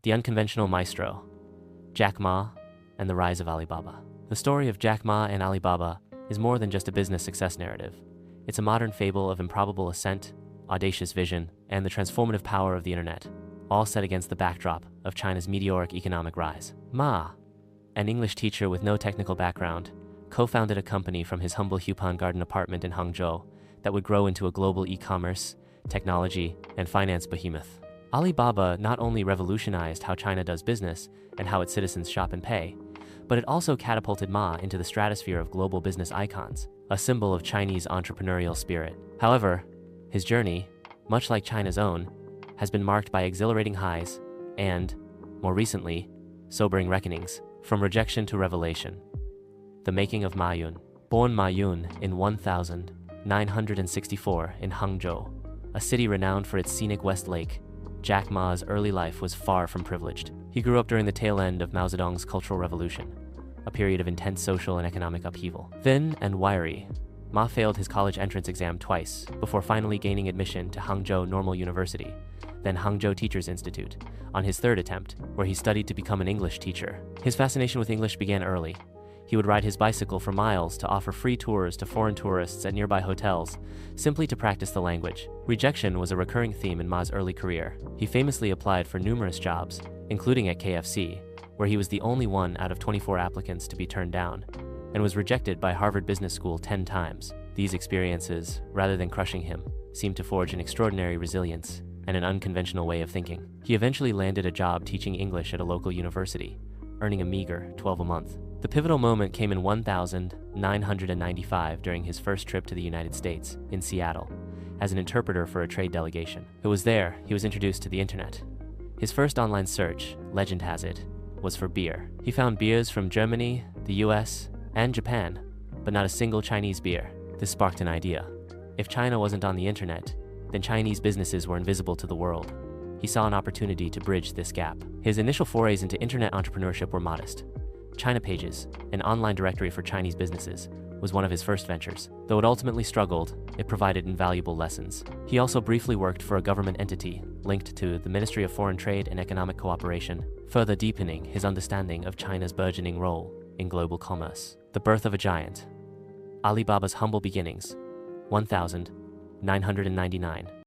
The Unconventional Maestro, Jack Ma, and the Rise of Alibaba. The story of Jack Ma and Alibaba is more than just a business success narrative. It's a modern fable of improbable ascent, audacious vision, and the transformative power of the internet, all set against the backdrop of China's meteoric economic rise. Ma, an English teacher with no technical background, co-founded a company from his humble Hupan Garden apartment in Hangzhou that would grow into a global e-commerce, technology, and finance behemoth. Alibaba not only revolutionized how China does business and how its citizens shop and pay, but it also catapulted Ma into the stratosphere of global business icons, a symbol of Chinese entrepreneurial spirit. However, his journey, much like China's own, has been marked by exhilarating highs and, more recently, sobering reckonings. From rejection to revelation. The making of Ma Yun. Born Ma Yun in 1964 in Hangzhou, a city renowned for its scenic West Lake, Jack Ma's early life was far from privileged. He grew up during the tail end of Mao Zedong's Cultural Revolution, a period of intense social and economic upheaval. Thin and wiry, Ma failed his college entrance exam twice before finally gaining admission to Hangzhou Normal University, then Hangzhou Teachers Institute, on his third attempt, where he studied to become an English teacher. His fascination with English began early. He would ride his bicycle for miles to offer free tours to foreign tourists at nearby hotels, simply to practice the language. Rejection was a recurring theme in Ma's early career. He famously applied for numerous jobs, including at KFC, where he was the only one out of 24 applicants to be turned down, and was rejected by Harvard Business School 10 times. These experiences, rather than crushing him, seemed to forge an extraordinary resilience and an unconventional way of thinking. He eventually landed a job teaching English at a local university, earning a meager $12 a month. The pivotal moment came in 1995 during his first trip to the United States, in Seattle, as an interpreter for a trade delegation. It was there he was introduced to the internet. His first online search, legend has it, was for beer. He found beers from Germany, the US, and Japan, but not a single Chinese beer. This sparked an idea. If China wasn't on the internet, then Chinese businesses were invisible to the world. He saw an opportunity to bridge this gap. His initial forays into internet entrepreneurship were modest. China Pages, an online directory for Chinese businesses, was one of his first ventures. Though it ultimately struggled, it provided invaluable lessons. He also briefly worked for a government entity linked to the Ministry of Foreign Trade and Economic Cooperation, further deepening his understanding of China's burgeoning role in global commerce. The birth of a giant. Alibaba's humble beginnings, 1999.